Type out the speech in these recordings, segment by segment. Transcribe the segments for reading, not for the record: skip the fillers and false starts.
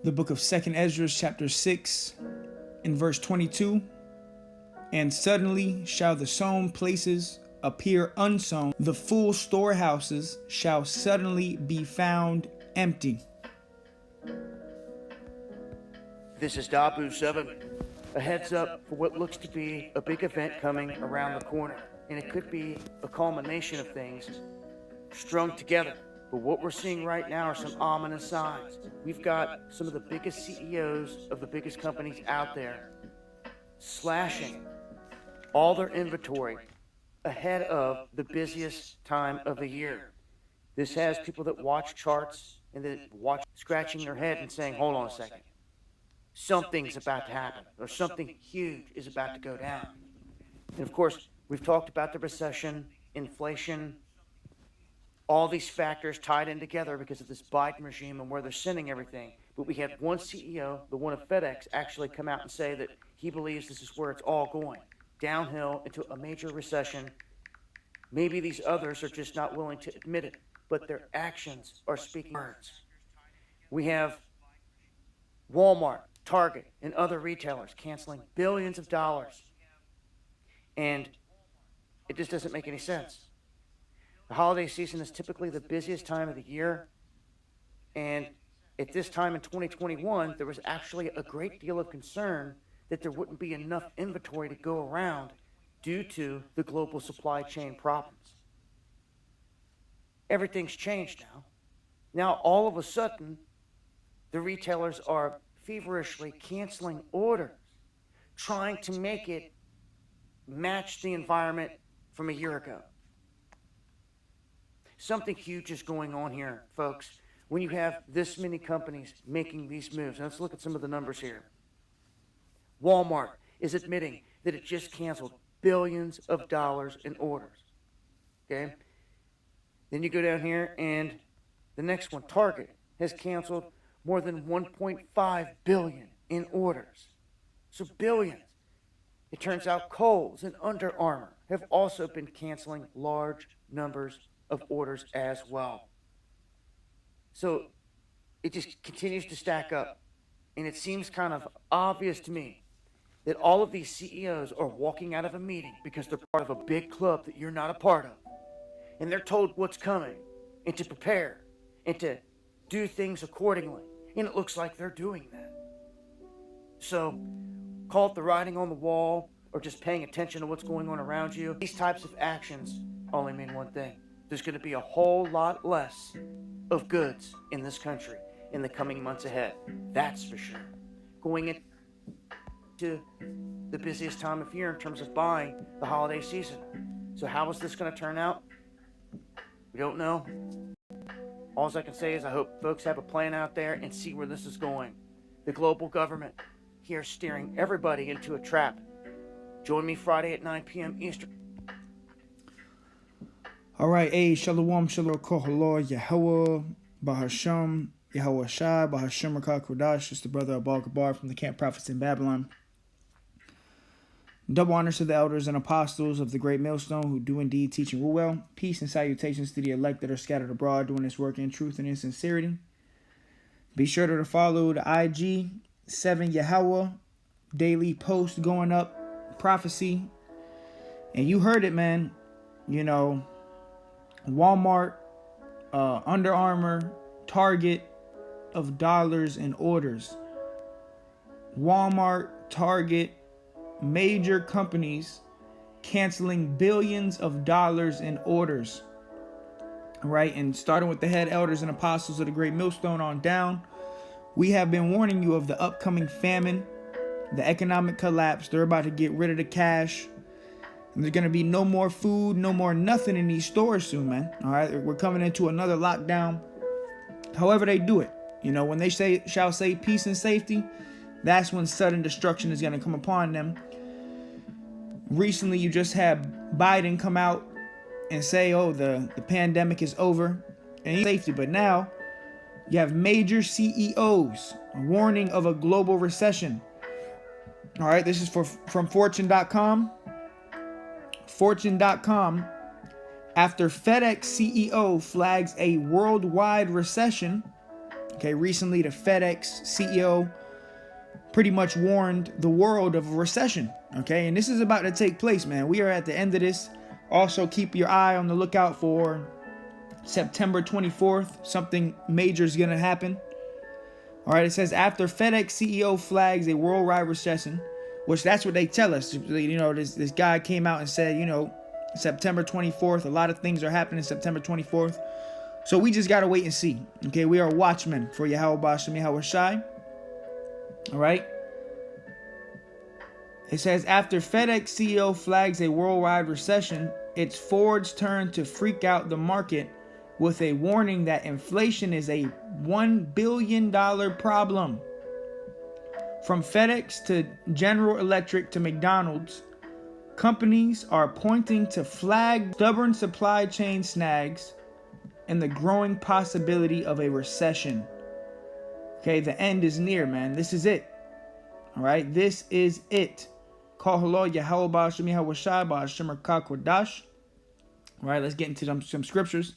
the book of 2nd Ezra, chapter 6, in verse 22. And suddenly shall the sown places appear unsown, the full storehouses shall suddenly be found empty. This is Dabu7. A heads up for what looks to be a big event coming around the corner. And it could be a culmination of things strung together. But what we're seeing right now are some ominous signs. We've got some of the biggest CEOs of the biggest companies out there slashing all their inventory ahead of the busiest time of the year. This has people that watch charts and that watch scratching their head and saying, hold on a second. Something's about to happen, or something huge is about to go down. And of course, we've talked about the recession, inflation, all these factors tied in together because of this Biden regime and where they're sending everything. But we had one CEO, the one of FedEx, actually come out and say that he believes this is where it's all going, downhill into a major recession. Maybe these others are just not willing to admit it, but their actions are speaking words. We have Walmart, Target, and other retailers canceling billions of dollars. And it just doesn't make any sense. The holiday season is typically the busiest time of the year. And at this time in 2021, there was actually a great deal of concern that there wouldn't be enough inventory to go around due to the global supply chain problems. Everything's changed now. Now, all of a sudden, the retailers are feverishly canceling orders, trying to make it match the environment from a year ago. Something huge is going on here, folks, when you have this many companies making these moves. Now, let's look at some of the numbers here. Walmart is admitting that it just canceled billions of dollars in orders. Okay? Then you go down here, and the next one, Target, has canceled more than 1.5 billion in orders. So billions. It turns out Kohl's and Under Armour have also been canceling large numbers of orders as well. So it just continues to stack up. And it seems kind of obvious to me that all of these CEOs are walking out of a meeting because they're part of a big club that you're not a part of. And they're told what's coming and to prepare and to do things accordingly. And it looks like they're doing that. So, call it the writing on the wall or just paying attention to what's going on around you. These types of actions only mean one thing. There's going to be a whole lot less of goods in this country in the coming months ahead. That's for sure. Going into the busiest time of year in terms of buying the holiday season. So how is this going to turn out? We don't know. All I can say is I hope folks have a plan out there and see where this is going. The global government here steering everybody into a trap. Join me Friday at 9 p.m. Eastern. All right, shalom, shalom, kohalor, Yahweh, Bahasham, Yahweh Shai, Bahasham Rakah Kodash. It's the brother of Gabar from the Camp Prophets in Babylon. Double honors to the elders and apostles of the great millstone who do indeed teach and rule well. Peace and salutations to the elect that are scattered abroad doing this work in truth and in sincerity. Be sure to follow the IG 7 Yahweh daily post going up, prophecy. And you heard it, man. You know, Walmart, Under Armour, Target of dollars in orders. Walmart, Target, major companies canceling billions of dollars in orders. Right? And starting with the head elders and apostles of the great millstone on down, we have been warning you of the upcoming famine, the economic collapse. They're about to get rid of the cash. And there's going to be no more food, no more nothing in these stores soon, man. All right? We're coming into another lockdown. However they do it. You know, when they shall say peace and safety, that's when sudden destruction is going to come upon them. Recently, you just had Biden come out and say, oh, the pandemic is over and safety. But now you have major CEOs warning of a global recession. All right, this is from Fortune.com. Fortune.com. After FedEx CEO flags a worldwide recession, Okay, recently the FedEx CEO pretty much warned the world of a recession. Okay, and this is about to take place, man. We are at the end of this. Also, keep your eye on the lookout for September 24th. Something major is going to happen. All right, it says after FedEx CEO flags a worldwide recession, which that's what they tell us. You know, this guy came out and said, you know, September 24th, a lot of things are happening September 24th. So we just got to wait and see. Okay, we are watchmen for Yahweh Bashem Yahweh Shai. All right. It says after FedEx CEO flags a worldwide recession, it's Ford's turn to freak out the market with a warning that inflation is a $1 billion problem. From FedEx to General Electric to McDonald's, companies are pointing to flag stubborn supply chain snags and the growing possibility of a recession. Okay, the end is near, man. This is it. All right, this is it. Call hello, Yahweh Ba'ashem Yahweh Shai Ba'ashem Kodash. All right, let's get into some scriptures.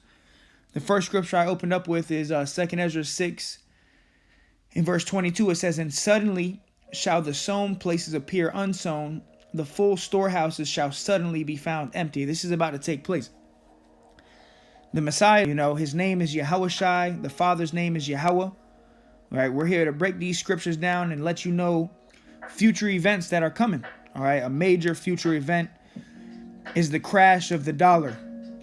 The first scripture I opened up with is 2 Ezra 6. In verse 22, it says, and suddenly shall the sown places appear unsown. The full storehouses shall suddenly be found empty. This is about to take place. The Messiah, you know, his name is Yahweh Shai. The Father's name is Yahweh. All right, we're here to break these scriptures down and let you know future events that are coming. All right, a major future event is the crash of the dollar.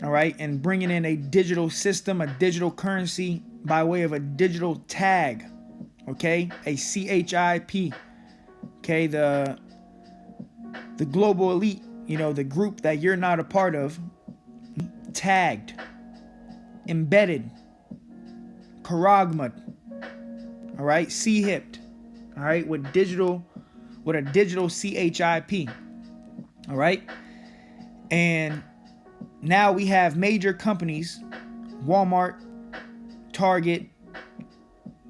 All right, and bringing in a digital system, a digital currency by way of a digital tag. Okay, a CHIP. Okay, the global elite, you know, the group that you're not a part of, tagged, embedded, karagmad. All right, C-hipped. All right, with a digital CHIP. All right, and now we have major companies, Walmart, Target,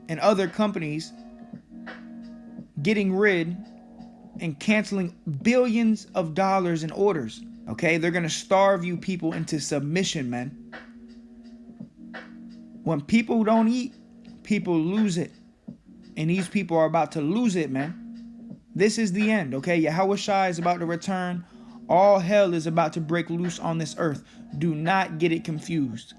and other companies getting rid and canceling billions of dollars in orders. Okay, they're gonna starve you people into submission, man. When people don't eat, people lose it. And these people are about to lose it, man. This is the end, okay? Yahweh Shai is about to return. All hell is about to break loose on this earth. Do not get it confused.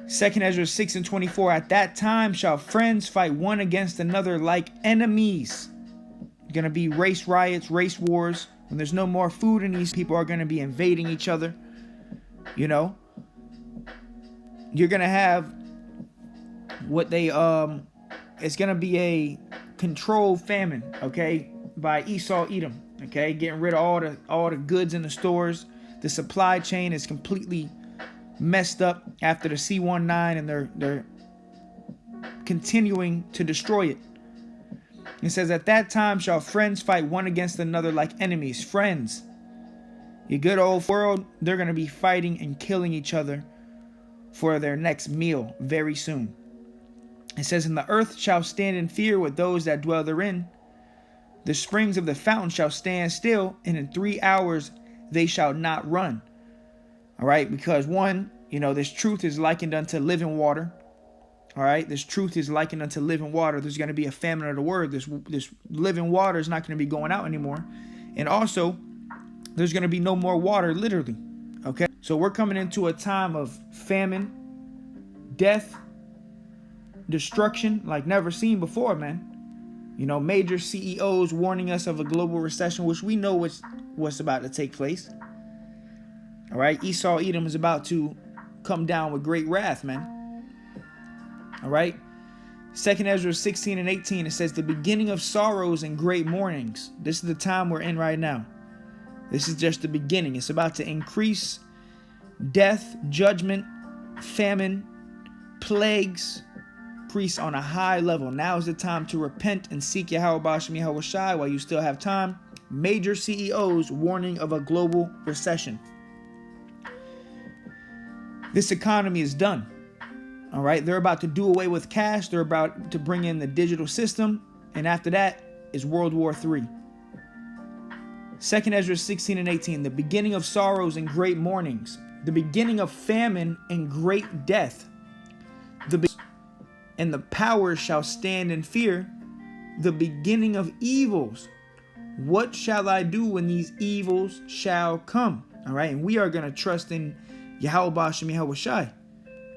2 Ezra 6 and 24. At that time shall friends fight one against another like enemies. Gonna be race riots, race wars. When there's no more food and these people are gonna be invading each other. You know? You're gonna have what they it's gonna be a controlled famine, okay, by Esau Edom, okay, getting rid of all the goods in the stores. The supply chain is completely messed up after the C-19, and they're continuing to destroy it. It says, at that time shall friends fight one against another like enemies. Friends, your good old world, they're gonna be fighting and killing each other for their next meal very soon. It says, and the earth shall stand in fear with those that dwell therein. The springs of the fountain shall stand still, and in 3 hours they shall not run. All right, because one, you know, this truth is likened unto living water. All right, this truth is likened unto living water. There's going to be a famine of the word. This living water is not going to be going out anymore. And also, there's going to be no more water, literally. Okay, so we're coming into a time of famine, death, destruction like never seen before, man. You know, major CEOs warning us of a global recession, which we know what's about to take place. All right, Esau Edom is about to come down with great wrath, man. All right, 2 Ezra 16 and 18, it says, the beginning of sorrows and great mournings. This is the time we're in right now. This is just the beginning. It's about to increase death, judgment, famine, plagues, priests on a high level. Now is the time to repent and seek Yahweh Ba'ashem Yahweh Shai while you still have time. Major CEOs warning of a global recession. This economy is done. All right, they're about to do away with cash. They're about to bring in the digital system. And after that is World War III. 2 Ezra 16 and 18, the beginning of sorrows and great mournings, the beginning of famine and great death. The and the powers shall stand in fear, the beginning of evils. What shall I do when these evils shall come? All right, and we are going to trust in Yahweh Bashem Yahweh Shai,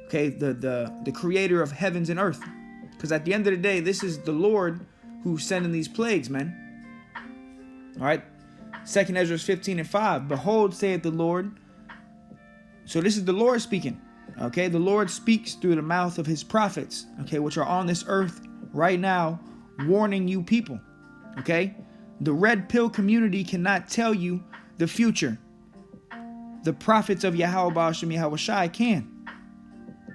okay, the creator of heavens and earth. Because at the end of the day, this is the Lord who's sending these plagues, man. All right, 2nd Ezra 15:5. Behold, saith the Lord. So this is the Lord speaking. Okay, the Lord speaks through the mouth of his prophets, okay, which are on this earth right now, warning you people. Okay, the red pill community cannot tell you the future. The prophets of Yahweh Bashem Yahweh Shai can.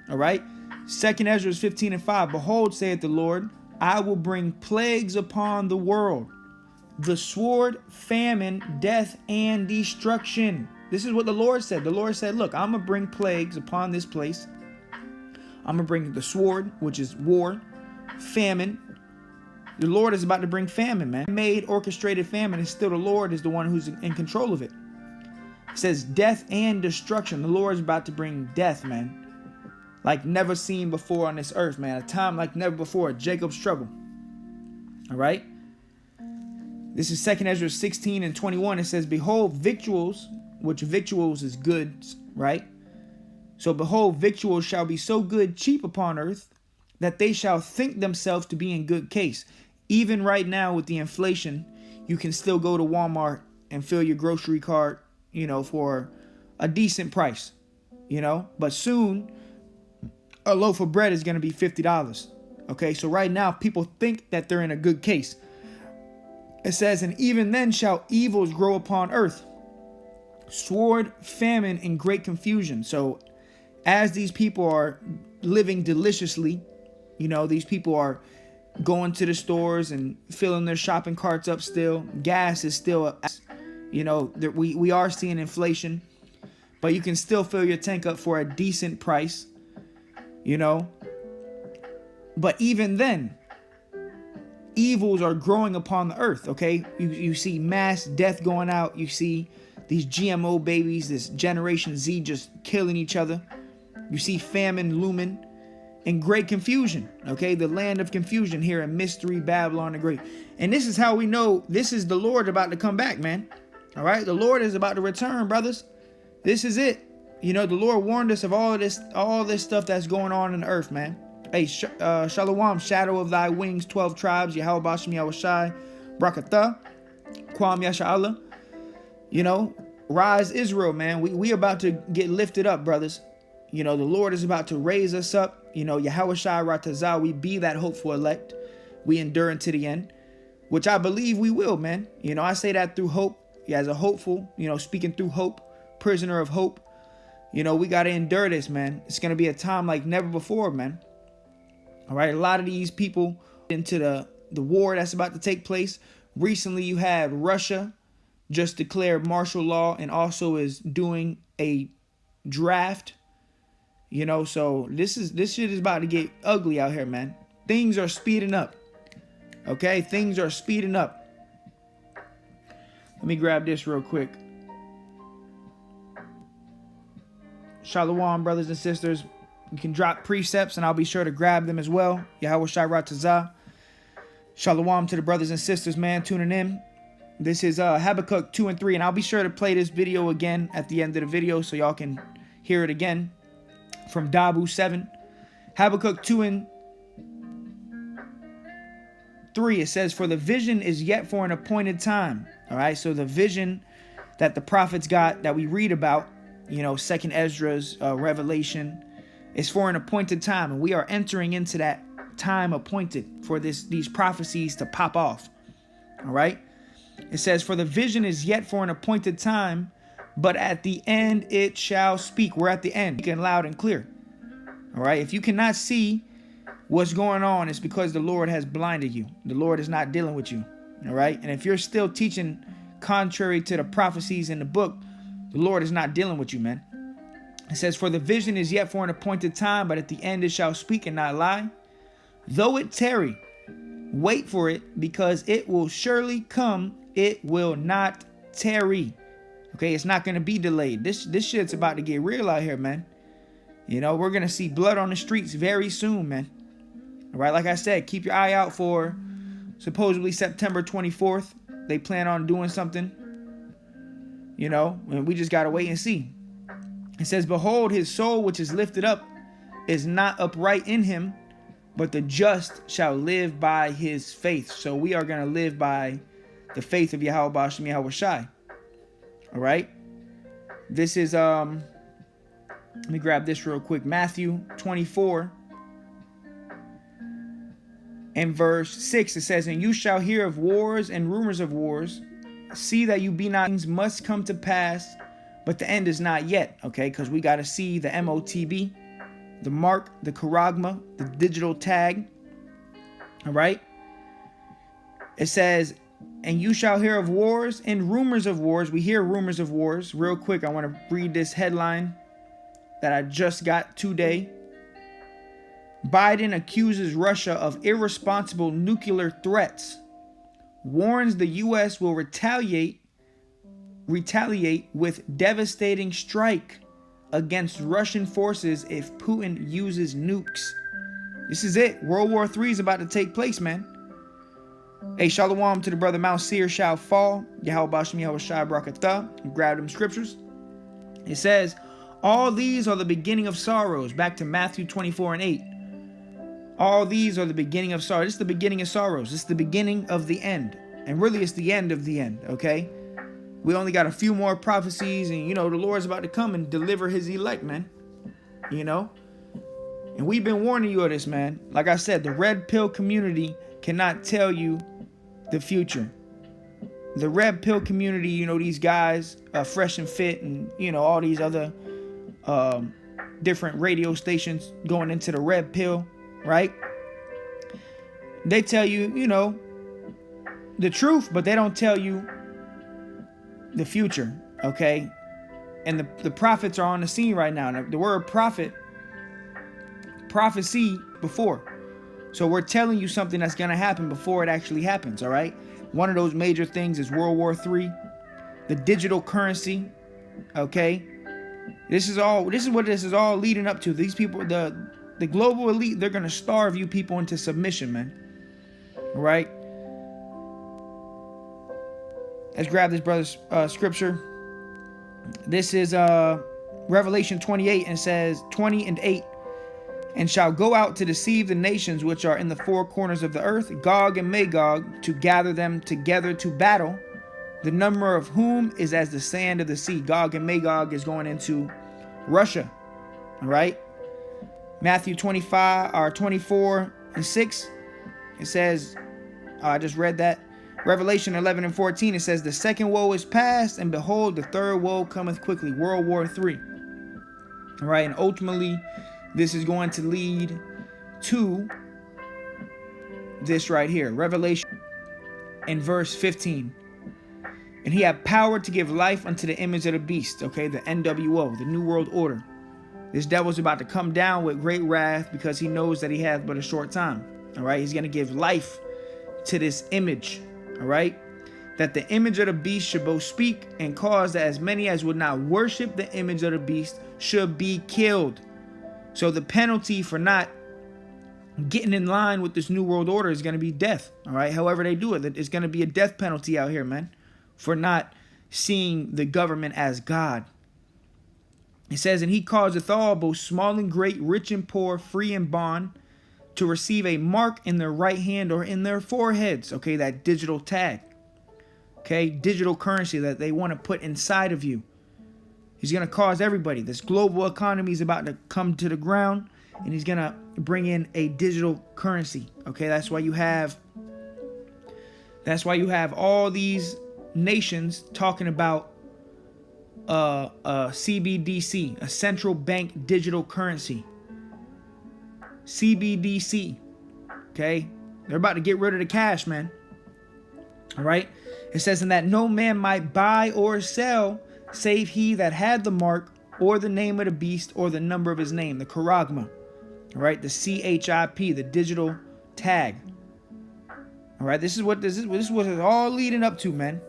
All right, 2nd Ezra 15:5. Behold, saith the Lord, I will bring plagues upon the world, the sword, famine, death, and destruction. This is what the Lord said. The Lord said, look, I'm going to bring plagues upon this place. I'm going to bring the sword, which is war, famine. The Lord is about to bring famine, man. Made orchestrated famine, and still the Lord is the one who's in control of it. It says death and destruction. The Lord is about to bring death, man. Like never seen before on this earth, man. A time like never before. Jacob's trouble. All right. This is 2nd Ezra 16:21. It says, behold, victuals, which victuals is goods, right? So behold, victuals shall be so good cheap upon earth that they shall think themselves to be in good case. Even right now with the inflation, you can still go to Walmart and fill your grocery cart, you know, for a decent price, you know. But soon, a loaf of bread is going to be $50. Okay, so right now people think that they're in a good case. It says, and even then shall evils grow upon earth, sword, famine, and great confusion. So as these people are living deliciously, you know, these people are going to the stores and filling their shopping carts up still. Gas is still, you know, we are seeing inflation, but you can still fill your tank up for a decent price, you know. But even then, evils are growing upon the earth, okay? You see mass death going out. You see these GMO babies, this Generation Z just killing each other. You see famine looming and great confusion, okay? The land of confusion here in Mystery Babylon the Great. And this is how we know this is the Lord about to come back, man. All right? The Lord is about to return, brothers. This is it. You know, the Lord warned us of all this stuff that's going on in the earth, man. Hey, Shalom, shadow of thy wings, 12 tribes, Yahweh Bashem Yahweh Shai, Brakatah, Kwam Yasha'Allah. You know, rise Israel, man. We about to get lifted up, brothers. You know, the Lord is about to raise us up. You know, Yahweh Shai Ratazah, we be that hopeful elect. We endure unto the end, which I believe we will, man. You know, I say that through hope. Yeah, as a hopeful, you know, speaking through hope, prisoner of hope. You know, we got to endure this, man. It's going to be a time like never before, man. All right, a lot of these people into the war that's about to take place. Recently, you had Russia just declared martial law and also is doing a draft. You know, so this shit is about to get ugly out here, man. Things are speeding up. Okay, things are speeding up. Let me grab this real quick. Shalom, brothers and sisters. You can drop precepts and I'll be sure to grab them as well. Yahweh Shai Ratazah. Shalom to the brothers and sisters, man, tuning in. This is Habakkuk 2 and 3, and I'll be sure to play this video again at the end of the video so y'all can hear it again from Dabu 7. Habakkuk 2 and 3, it says, for the vision is yet for an appointed time. All right, so the vision that the prophets got that we read about, you know, 2nd Ezra's Revelation, is for an appointed time, and we are entering into that time appointed for these prophecies to pop off. All right. It says, for the vision is yet for an appointed time, but at the end it shall speak. We're at the end, speaking loud and clear. All right. If you cannot see what's going on, it's because the Lord has blinded you. The Lord is not dealing with you. All right. And if you're still teaching contrary to the prophecies in the book, the Lord is not dealing with you, man. It says, for the vision is yet for an appointed time, but at the end it shall speak and not lie. Though it tarry, wait for it, because it will surely come. It will not tarry. Okay, it's not going to be delayed. This shit's about to get real out here, man. You know, we're going to see blood on the streets very soon, man. All right, like I said, keep your eye out for supposedly September 24th. They plan on doing something, you know, and we just got to wait and see. It says, behold, his soul which is lifted up is not upright in him, but the just shall live by his faith. So we are going to live by the faith of Yahweh B'Shem Yahweh Shai. All right. This is, let me grab this real quick. Matthew 24 and verse 6. It says, and you shall hear of wars and rumors of wars. See that you be not, things must come to pass, but the end is not yet. Okay. Because we got to see the MOTB, the mark, the charagma, the digital tag. All right. It says, and you shall hear of wars and rumors of wars. We hear rumors of wars. Real quick, I want to read this headline that I just got today. Biden accuses Russia of irresponsible nuclear threats. Warns the U.S. will retaliate with devastating strike against Russian forces if Putin uses nukes. This is it. World War III is about to take place, man. Hey, shalom to the brother. Mount Seir shall fall. Yahweh B'Shem Yahweh Shai Barakatah. Grab them scriptures. It says, all these are the beginning of sorrows. Back to Matthew 24 and 8. All these are the beginning of sorrows. This is the beginning of sorrows. This is the beginning of the end. And really, it's the end of the end, okay? We only got a few more prophecies, and, you know, the Lord's about to come and deliver his elect, man. You know? And we've been warning you of this, man. Like I said, the red pill community cannot tell you the future. The red pill community, you know, these guys, Fresh and Fit, and, you know, all these other different radio stations going into the red pill, right? They tell you, you know, the truth, but they don't tell you the future, okay? And the prophets are on the scene right now. The word prophet, prophecy before. So we're telling you something that's going to happen before it actually happens, all right? One of those major things is World War III, the digital currency, okay? This is what this is all leading up to. These people, the global elite, they're going to starve you people into submission, man. All right? Let's grab this brother's scripture. This is Revelation 28, and it says 20 and 8. And shall go out to deceive the nations which are in the four corners of the earth, Gog and Magog, to gather them together to battle, the number of whom is as the sand of the sea. Gog and Magog is going into Russia. All right. Matthew 24 and 6. It says, I just read that. Revelation 11 and 14. It says, the second woe is past, and behold, the third woe cometh quickly. World War III. All right. And ultimately, this is going to lead to this right here. Revelation in verse 15. And he had power to give life unto the image of the beast. Okay, the NWO, the New World Order. This devil's about to come down with great wrath because he knows that he hath but a short time. All right, he's going to give life to this image. All right, that the image of the beast should both speak and cause that as many as would not worship the image of the beast should be killed. So the penalty for not getting in line with this New World Order is going to be death. All right. However they do it, it's going to be a death penalty out here, man, for not seeing the government as God. It says, and he causeth all, both small and great, rich and poor, free and bond, to receive a mark in their right hand or in their foreheads. Okay. That digital tag. Okay. Digital currency that they want to put inside of you. He's going to cause everybody. This global economy is about to come to the ground, and he's going to bring in a digital currency. Okay, that's why you have all these nations talking about CBDC, a central bank digital currency. CBDC. Okay, they're about to get rid of the cash, man. All right. It says, in that no man might buy or sell save he that had the mark or the name of the beast or the number of his name, the charagma, all right, the CHIP, the digital tag. All right, this is what it's all leading up to, man.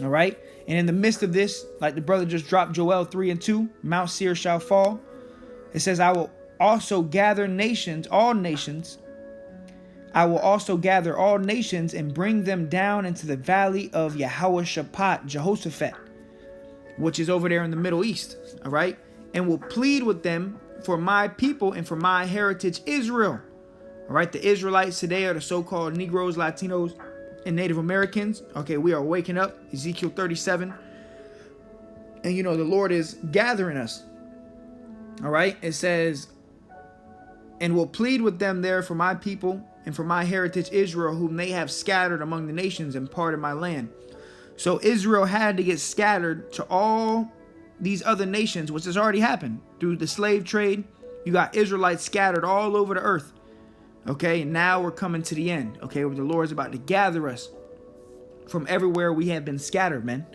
All right, and in the midst of this, like the brother just dropped Joel 3 and 2, Mount Seir shall fall. It says, I will also gather nations, all nations. I will also gather all nations and bring them down into the valley of Jehoshaphat, which is over there in the Middle East. All right. And will plead with them for my people and for my heritage, Israel. All right. The Israelites today are the so-called Negroes, Latinos, and Native Americans. Okay. We are waking up. Ezekiel 37. And you know, the Lord is gathering us. All right. It says, and will plead with them there for my people and for my heritage Israel, whom they have scattered among the nations and parted my land. So Israel had to get scattered to all these other nations, which has already happened through the slave trade. You got Israelites scattered all over the earth. Okay, and now we're coming to the end. Okay, where the Lord is about to gather us from everywhere we have been scattered, man.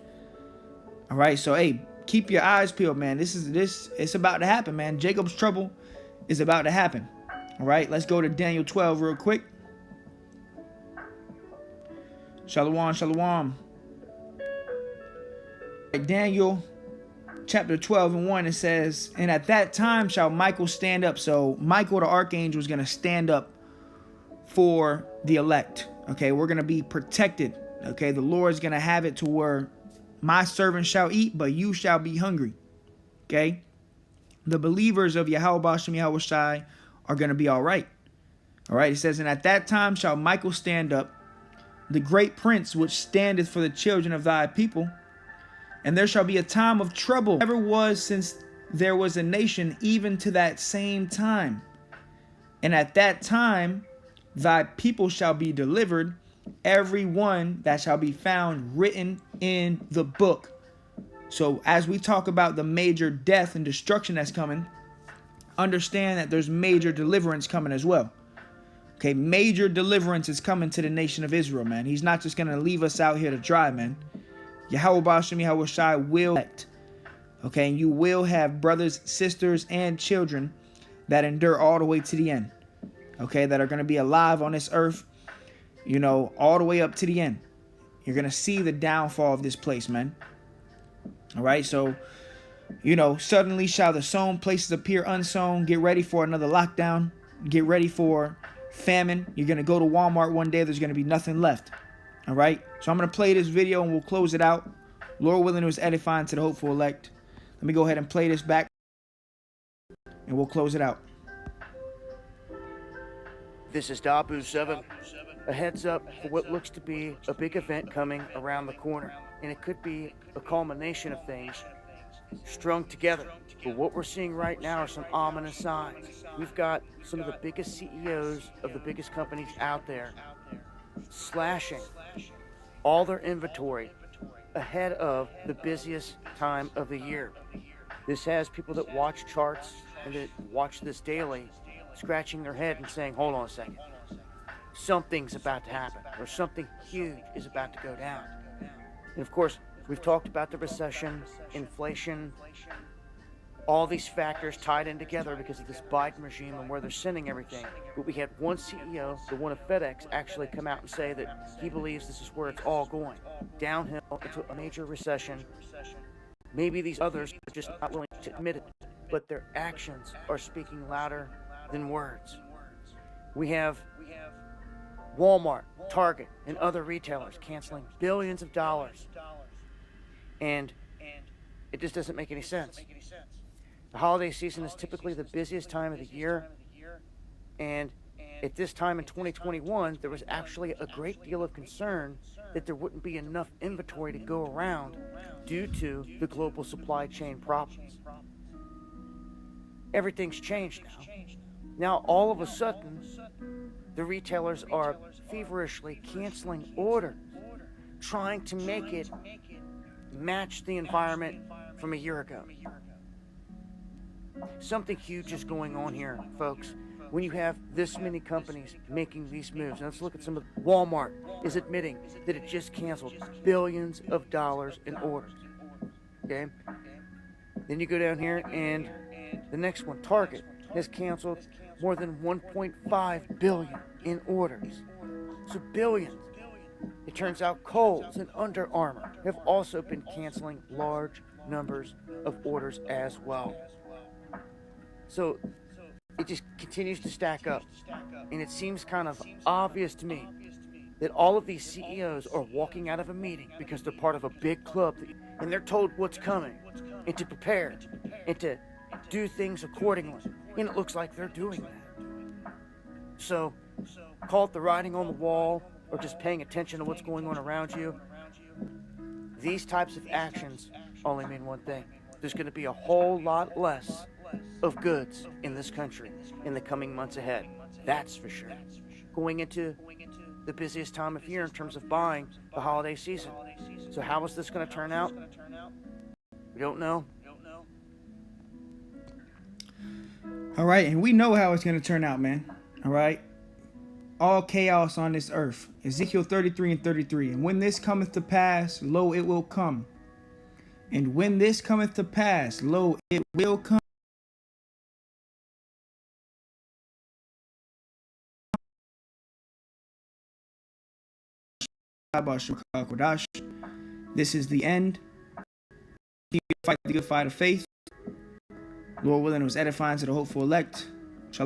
All right, so hey, keep your eyes peeled, man. It's about to happen, man. Jacob's trouble is about to happen. All right, let's go to Daniel 12 real quick. Shalom, shalom. Daniel chapter 12 and 1, it says, and at that time shall Michael stand up. So Michael the archangel is going to stand up for the elect. Okay, we're going to be protected. Okay, the Lord is going to have it to where my servant shall eat, but you shall be hungry. Okay, the believers of Yahweh Bashem Yahweh Shai are going to be all right. All right, it says, and at that time shall Michael stand up, the great prince which standeth for the children of thy people. And there shall be a time of trouble, never was since there was a nation, even to that same time. And at that time thy people shall be delivered, every one that shall be found written in the book. So as we talk about the major death and destruction that's coming, understand that there's major deliverance coming as well. Okay, major deliverance is coming to the nation of Israel, man. He's not just going to leave us out here to dry, man. Yahweh Bashem Yahweh Shai will act. Okay, and you will have brothers, sisters, and children that endure all the way to the end. Okay, that are going to be alive on this earth, you know, all the way up to the end. You're going to see the downfall of this place, man. All right, so, you know, suddenly shall the sown places appear unsown. Get ready for another lockdown. Get ready for famine. You're going to go to Walmart one day. There's going to be nothing left. All right, so I'm going to play this video and we'll close it out. Lord willing, it was edifying to the hopeful elect. Let me go ahead and play this back and we'll close it out. This is Dabu 7. A heads up for what looks to be a big event coming around the corner. And it could be a culmination of things strung together. But what we're seeing right now are some ominous signs. We've got some of the biggest CEOs of the biggest companies out there slashing all their inventory ahead of the busiest time of the year. This has people that watch charts and that watch this daily scratching their head and saying, hold on a second, something's about to happen, or something huge is about to go down. And of course, we've talked about the recession, inflation, all these factors tied in together because of this Biden regime and where they're sending everything. But we had one CEO, the one of FedEx, actually come out and say that he believes this is where it's all going, downhill into a major recession. Maybe these others are just not willing to admit it, but their actions are speaking louder than words. We have Walmart, Target, and other retailers canceling billions of dollars. And it just doesn't make any sense. The holiday season is typically the busiest time of the year, and at this time in 2021, there was actually a great deal of concern that there wouldn't be enough inventory to go around due to the global supply chain problems. Everything's changed now. Now, all of a sudden, the retailers are feverishly canceling orders, trying to make it match the environment from a year ago. Something huge is going on here, folks. When you have this many companies making these moves, and let's look at some of Walmart is admitting that it just canceled billions of dollars in orders. Okay? Then you go down here and the next one, Target, has canceled more than 1.5 billion in orders. So billions. It turns out Kohl's and Under Armour have also been canceling large numbers of orders as well. So it just continues to stack up. And it seems kind of obvious to me that all of these CEOs are walking out of a meeting because they're part of a big club and they're told what's coming and to prepare and to do things accordingly. And it looks like they're doing that. So call it the writing on the wall or just paying attention to what's going on around you. These types of actions only mean one thing. There's going to be a whole lot less of goods in this country in the coming months ahead. That's for sure. Going into the busiest time of year in terms of buying the holiday season. So how is this going to turn out? We don't know. All right, and we know how it's going to turn out, man. All right. All chaos on this earth. Ezekiel 33:33. And when this cometh to pass, lo, it will come. And when this cometh to pass, lo, it will come. This is the end. Fight the good fight of faith. Lord willing, it was edifying to the hopeful elect.